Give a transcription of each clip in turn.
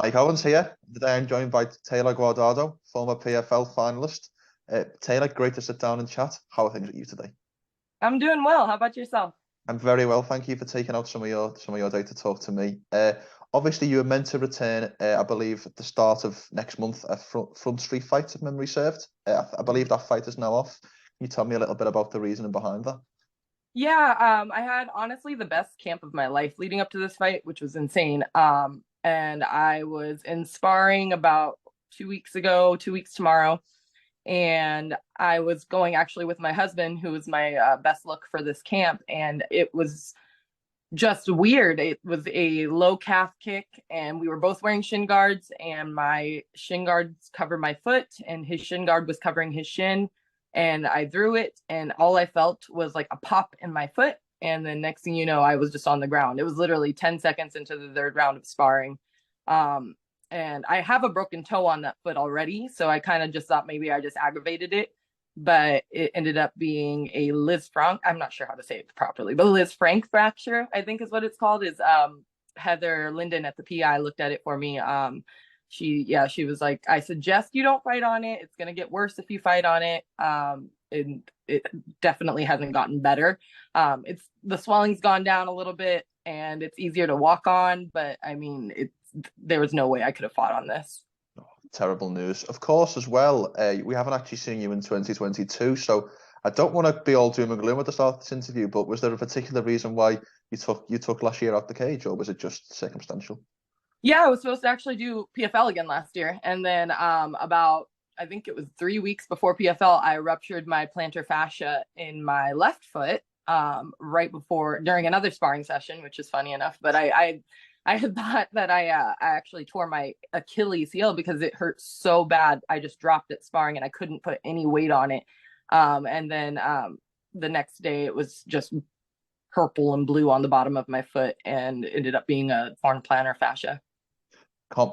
Mike Owens here. Today I'm joined by Taylor Guardado, former PFL finalist. Taylor, great to sit down and chat. How are things with you today? I'm doing well. How about yourself? I'm very well, thank you for taking out some of your day to talk to me. Obviously, you were meant to return, I believe, at the start of next month, a front street fight, if memory served. I believe that fight is now off. Can you tell me a little bit about the reasoning behind that? Yeah, I had honestly the best camp of my life leading up to this fight, which was insane. And I was in sparring about 2 weeks ago, 2 weeks tomorrow, and I was going actually with my husband, who was my best look for this camp, and it was just weird. It was a low calf kick, and we were both wearing shin guards, and my shin guards covered my foot, and his shin guard was covering his shin. And I threw it, and all I felt was like a pop in my foot. And then next thing you know, I was just on the ground. It was literally 10 seconds into the third round of sparring. Um, and I have a broken toe on that foot already. So I kind of just thought maybe I just aggravated it, but it ended up being a Liz Frank. I'm not sure how to say it properly, but Liz Frank fracture, I think is what it's called. Is Heather Linden at the PI looked at it for me. She was like, I suggest you don't fight on it. It's gonna get worse if you fight on it. And it definitely hasn't gotten better. It's the swelling's gone down a little bit, and it's easier to walk on. But I mean, there was no way I could have fought on this. Terrible news. Of course, as well, we haven't actually seen you in 2022, so I don't want to be all doom and gloom at the start of this interview, but was there a particular reason why you took last year out the cage, or was it just circumstantial? Yeah, I was supposed to actually do PFL again last year, and then about I think it was 3 weeks before PFL, I ruptured my plantar fascia in my left foot right before during another sparring session, which is funny enough. But I had thought that I actually tore my Achilles heel because it hurt so bad. I just dropped it sparring and I couldn't put any weight on it. And then the next day it was just purple and blue on the bottom of my foot and ended up being a torn plantar fascia.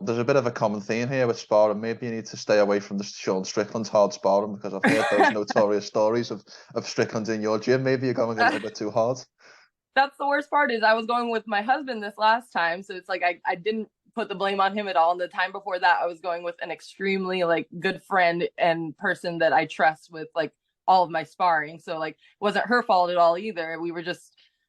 There's a bit of a common theme here with sparring. Maybe you need to stay away from the Sean Strickland's hard sparring, because I've heard those notorious stories of Strickland in your gym. Maybe you're going a little bit too hard. That's the worst part is I was going with my husband this last time. So it's like I didn't put the blame on him at all. And the time before that, I was going with an extremely like good friend and person that I trust with like all of my sparring. So like it wasn't her fault at all either.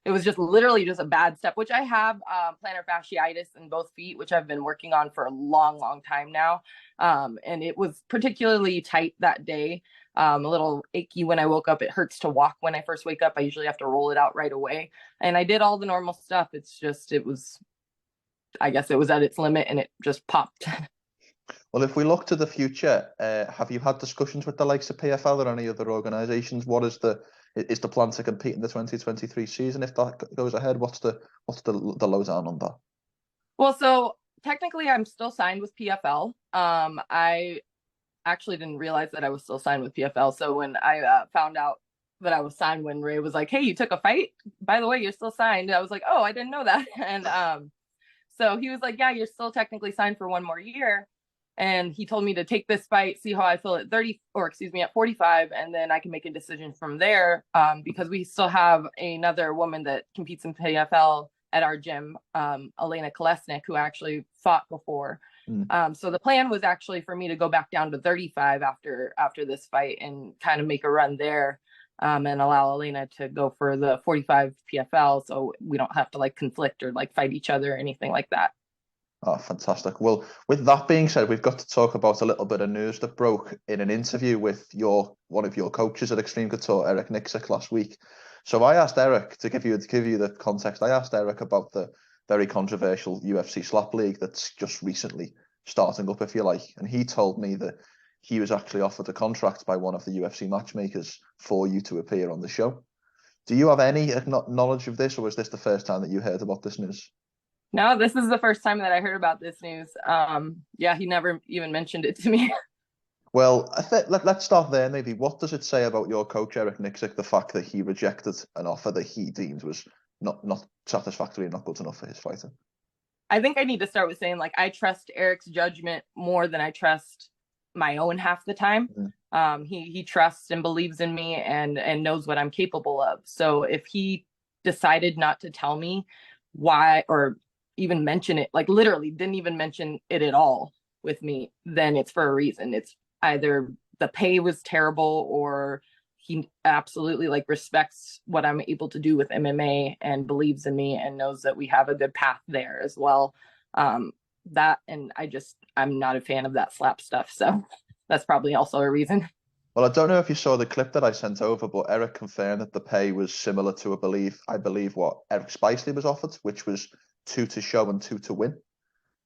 It was just literally just a bad step, which I have plantar fasciitis in both feet, which I've been working on for a long, long time now. And it was particularly tight that day. A little achy when I woke up. It hurts to walk when I first wake up. I usually have to roll it out right away. And I did all the normal stuff. I guess it was at its limit and it just popped. Well, if we look to the future, have you had discussions with the likes of PFL or any other organisations? What is the plan to compete in the 2023 season? If that goes ahead, what's the lowdown on that? Well, so technically I'm still signed with PFL. I actually didn't realize that I was still signed with PFL. So when I found out that I was signed, when Ray was like, "Hey, you took a fight. By the way, you're still signed." I was like, "Oh, I didn't know that." And so he was like, "Yeah, you're still technically signed for one more year." And he told me to take this fight, see how I feel at 30, or excuse me, at 45, and then I can make a decision from there. Because we still have another woman that competes in PFL at our gym, Elena Kolesnik, who actually fought before. So the plan was actually for me to go back down to 35 after this fight and kind of make a run there, and allow Elena to go for the 45 PFL, so we don't have to like conflict or like fight each other or anything like that. Oh, fantastic. Well, with that being said, we've got to talk about a little bit of news that broke in an interview with one of your coaches at Xtreme Couture, Eric Nixick, last week. So I asked Eric to give you the context. I asked Eric about the very controversial UFC Slap League that's just recently starting up, if you like, and he told me that he was actually offered a contract by one of the UFC matchmakers for you to appear on the show. Do you have any knowledge of this, or was this the first time that you heard about this news? No, this is the first time that I heard about this news. Yeah, he never even mentioned it to me. Well, let's start there. Maybe what does it say about your coach Eric Nixick, the fact that he rejected an offer that he deemed was not satisfactory and not good enough for his fighter? I think I need to start with saying like I trust Eric's judgment more than I trust my own half the time. He trusts and believes in me and knows what I'm capable of. So if he decided not to tell me why, or even mention it, like literally didn't even mention it at all with me, then it's for a reason. It's either the pay was terrible, or he absolutely like respects what I'm able to do with MMA and believes in me and knows that we have a good path there as well. That, and I'm not a fan of that slap stuff. So that's probably also a reason. Well, I don't know if you saw the clip that I sent over, but Eric confirmed that the pay was similar to, I believe what Eric Spicely was offered, which was 2 to show and 2 to win.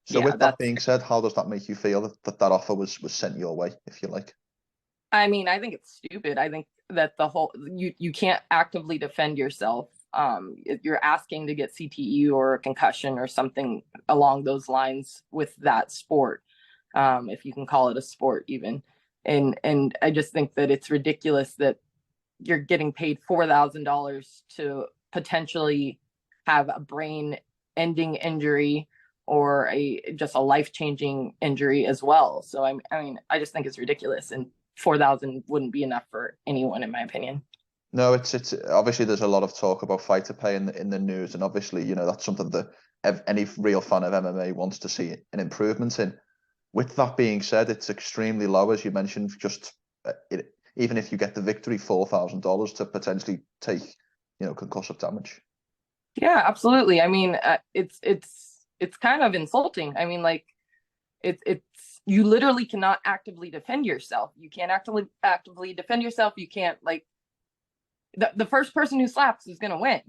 So Yeah, with that being said, how does that make you feel that offer was sent your way, if you like? I mean, I think it's stupid. I think that you can't actively defend yourself. You're asking to get CTE or a concussion or something along those lines with that sport, if you can call it a sport even. And I just think that it's ridiculous that you're getting paid $4,000 to potentially have a brain-ending injury or just a life-changing injury as well. So I mean, I just think it's ridiculous, and 4,000 wouldn't be enough for anyone, in my opinion. No, it's obviously there's a lot of talk about fighter pay in the news, and obviously that's something that any real fan of MMA wants to see an improvement in. With that being said, it's extremely low, as you mentioned. Just even if you get the victory, $4,000 to potentially take concussive damage. Yeah, absolutely. I mean, it's kind of insulting. I mean, like it's you literally cannot actively defend yourself. You can't actively defend yourself. You can't, like, the first person who slaps is gonna win.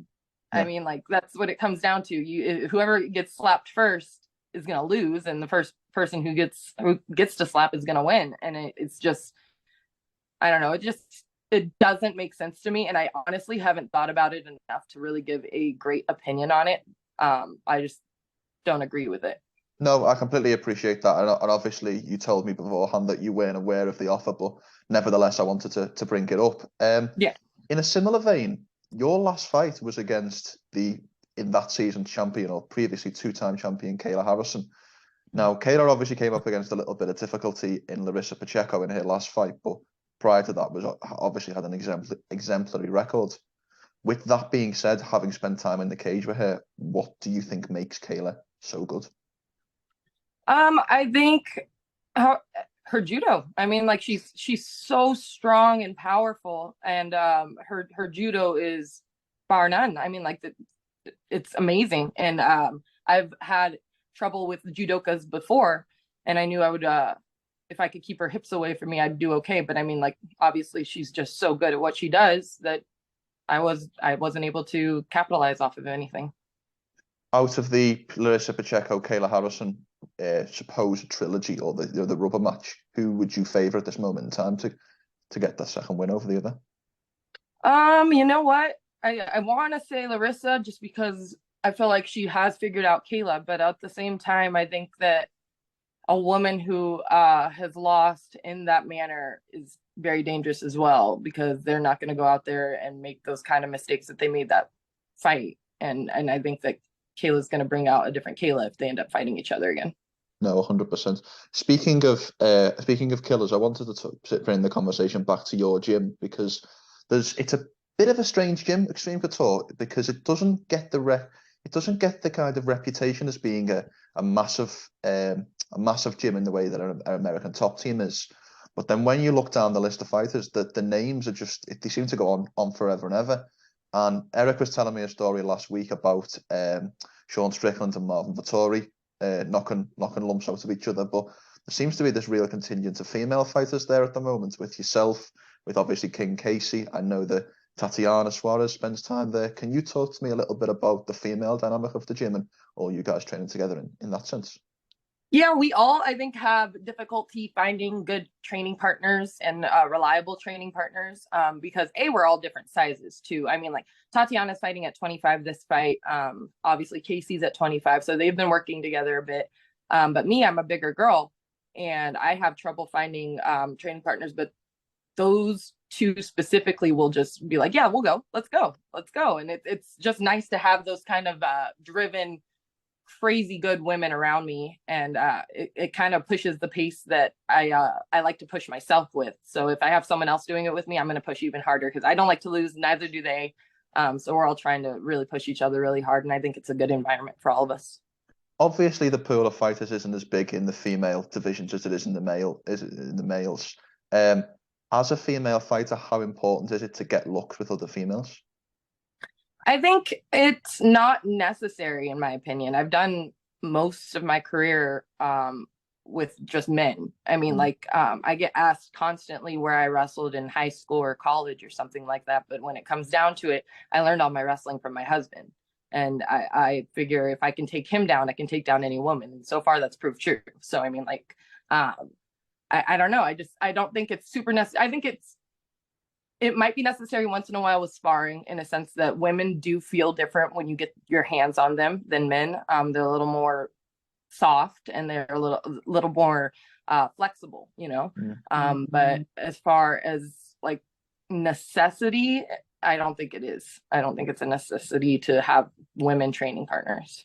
Yeah. I mean, like, that's what it comes down to. Whoever gets slapped first is gonna lose, and the first person who gets to slap is gonna win. And it's just, I don't know. It doesn't make sense to me, and I honestly haven't thought about it enough to really give a great opinion on it. I just don't agree with it. No, I completely appreciate that, and obviously you told me beforehand that you weren't aware of the offer, but nevertheless I wanted to bring it up. Yeah. In a similar vein, your last fight was against in that season champion, or previously 2-time champion, Kayla Harrison. Now, Kayla obviously came up against a little bit of difficulty in Larissa Pacheco in her last fight, but prior to that was obviously had an exemplary record. With that being said, having spent time in the cage with her, what do you think makes Kayla so good? I think her judo. I mean, like, she's so strong and powerful, and her judo is bar none. I mean, like, it's amazing. And I've had trouble with judokas before, and I knew I would if I could keep her hips away from me, I'd do okay. But I mean, like, obviously she's just so good at what she does that I wasn't able to capitalize off of anything. Out of the Larissa Pacheco, Kayla Harrison supposed trilogy, or the rubber match, who would you favour at this moment in time to get that second win over the other? You know what? I want to say Larissa, just because I feel like she has figured out Kayla, but at the same time, I think that a woman who has lost in that manner is very dangerous as well, because they're not going to go out there and make those kind of mistakes that they made that fight. And I think that Kayla's going to bring out a different Kayla if they end up fighting each other again. No, 100%. Speaking of killers, I wanted to bring the conversation back to your gym, because it's a bit of a strange gym, Xtreme Couture, because it doesn't get the kind of reputation as being a massive gym in the way that our American Top Team is. But then when you look down the list of fighters, the names are they seem to go on forever and ever. And Eric was telling me a story last week about Sean Strickland and Marvin Vettori knocking lumps out of each other. But there seems to be this real contingent of female fighters there at the moment, with yourself, with obviously Kingcasey. I know that Tatiana Suarez spends time there. Can you talk to me a little bit about the female dynamic of the gym and all you guys training together in that sense? Yeah, we all, I think, have difficulty finding good training partners and reliable training partners, because we're all different sizes too. I mean, like, Tatiana's fighting at 25 this fight. Obviously Casey's at 25, so they've been working together a bit. But me, I'm a bigger girl, and I have trouble finding training partners. But those two specifically will just be like, yeah, we'll go, let's go. And it's just nice to have those kind of driven, crazy good women around me, and it kind of pushes the pace that I like to push myself with. So if I have someone else doing it with me, I'm going to push even harder, because I don't like to lose, neither do they. So we're all trying to really push each other really hard, and I think it's a good environment for all of us. Obviously, the pool of fighters isn't as big in the female divisions as it is in the males. As a female fighter, how important is it to get looks with other females? I think it's not necessary, in my opinion. I've done most of my career with just men. I mean, I get asked constantly where I wrestled in high school or college or something like that. But when it comes down to it, I learned all my wrestling from my husband. And I figure if I can take him down, I can take down any woman. And so far, that's proved true. So, I mean, I don't know. I don't think it's super necessary. I think it might be necessary once in a while with sparring, in a sense that women do feel different when you get your hands on them than men. They're a little more soft and they're a little more flexible, you know. But as far as like necessity, I don't think it is. I don't think it's a necessity to have women training partners.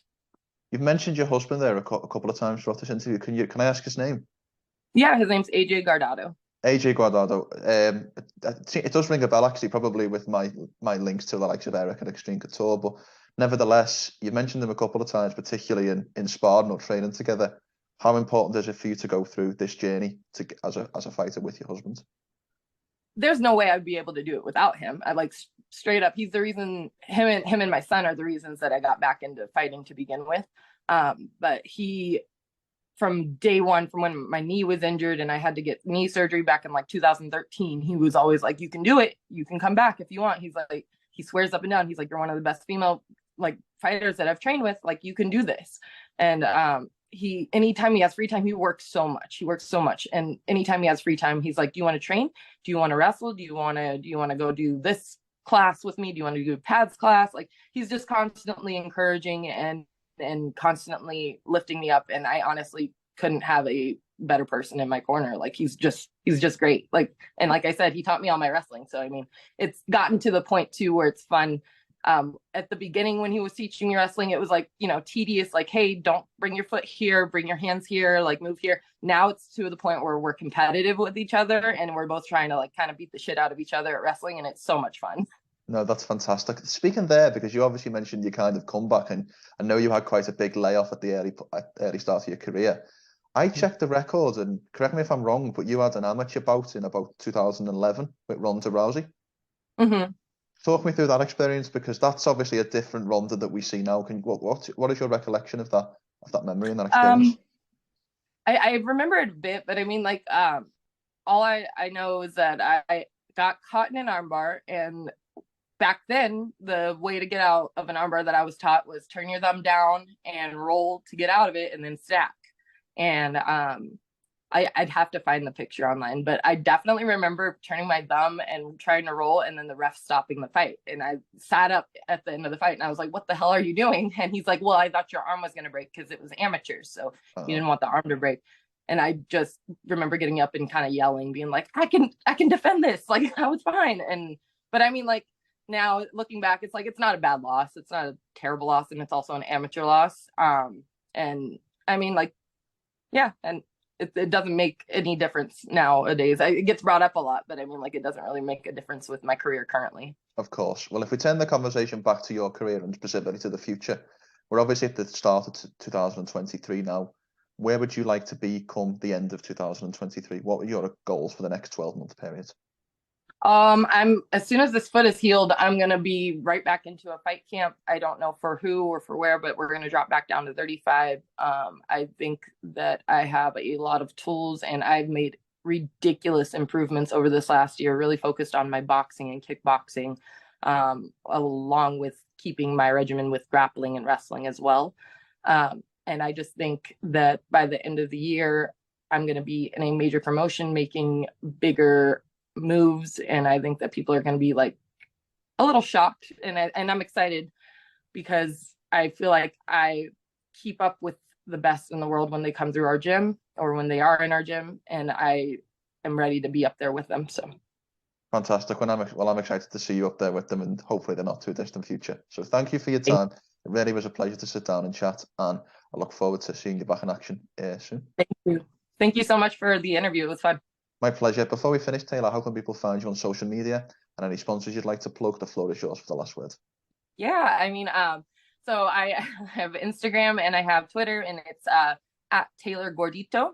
You've mentioned your husband there a couple of times throughout this interview. Can I ask his name? Yeah, his name's AJ Guardado. AJ Guardado. It does ring a bell, actually, probably with my links to the likes of Eric and Xtreme Couture. But nevertheless, you mentioned them a couple of times, particularly in sparring or training together. How important is it for you to go through this journey as a fighter with your husband? There's no way I'd be able to do it without him. I like straight up. He's the reason. Him and my son are the reasons that I got back into fighting to begin with. But he, from day one, from when my knee was injured and I had to get knee surgery back in like 2013, he was always like, you can do it. You can come back if you want. He's like, he swears up and down. He's like, you're one of the best female like fighters that I've trained with. Like, you can do this. And anytime he has free time, he works so much. And anytime he has free time, he's like, do you want to train? Do you want to wrestle? Do you want to go do this class with me? Do you want to do a pads class? Like, he's just constantly encouraging and constantly lifting me up. And I honestly couldn't have a better person in my corner. Like, he's just great. Like, and like I said, he taught me all my wrestling. So, I mean, it's gotten to the point too, where it's fun. At the beginning, when he was teaching me wrestling, it was like, you know, tedious, like, hey, don't bring your foot here, bring your hands here, like move here. Now it's to the point where we're competitive with each other and we're both trying to like kind of beat the shit out of each other at wrestling. And it's so much fun. No, that's fantastic. Speaking there, because you obviously mentioned your kind of comeback, and I know you had quite a big layoff at the early start of your career. I checked the records, and correct me if I'm wrong, but you had an amateur bout in about 2011 with Ronda Rousey. Talk me through that experience, because that's obviously a different Ronda that we see now. What is your recollection of that memory and that experience? I remember it a bit, but I mean, like, all I know is that I got caught in an armbar, and back then the way to get out of an armbar that I was taught was turn your thumb down and roll to get out of it, and then stack. And I'd have to find the picture online, but I definitely remember turning my thumb and trying to roll, and then the ref stopping the fight. And I sat up at the end of the fight and I was like, what the hell are you doing? And he's like, well, I thought your arm was going to break because it was amateurs. So he didn't want the arm to break. And I just remember getting up and kind of yelling, being like, I can defend this. Like, I was fine. But I mean, like, now looking back, it's like, it's not a bad loss. It's not a terrible loss. And it's also an amateur loss. And I mean, like, yeah. And it doesn't make any difference nowadays. It gets brought up a lot, but I mean, like, it doesn't really make a difference with my career currently. Of course. Well, if we turn the conversation back to your career and specifically to the future, we're obviously at the start of 2023 now. Where would you like to be come the end of 2023? What are your goals for the next 12-month period? I'm, as soon as this foot is healed, I'm going to be right back into a fight camp. I don't know for who or for where, but we're going to drop back down to 35. I think that I have a lot of tools, and I've made ridiculous improvements over this last year, really focused on my boxing and kickboxing, along with keeping my regimen with grappling and wrestling as well. And I just think that by the end of the year, I'm going to be in a major promotion, making bigger moves, and I think that people are going to be like a little shocked, and I'm excited because I feel like I keep up with the best in the world when they come through our gym or when they are in our gym, and I am ready to be up there with them. So fantastic. I'm excited to see you up there with them, and hopefully the not too distant future. So thank you for your time. It really was a pleasure to sit down and chat, and I look forward to seeing you back in action soon. Thank you so much for the interview. It was fun. My pleasure. Before we finish, Taylor, how can people find you on social media, and any sponsors you'd like to plug? The floor is yours for the last word. Yeah, I mean, So I have Instagram and I have Twitter, and it's at taylorguardado,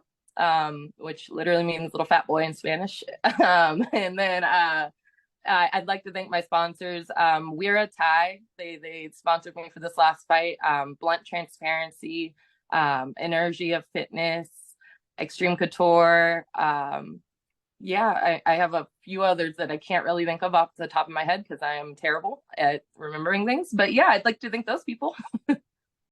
which literally means little fat boy in Spanish. And then I'd like to thank my sponsors. We're a Tie. They sponsored me for this last fight. Blunt Transparency, Energy of Fitness, Xtreme Couture. I have a few others that I can't really think of off the top of my head because I am terrible at remembering things. But yeah, I'd like to thank those people.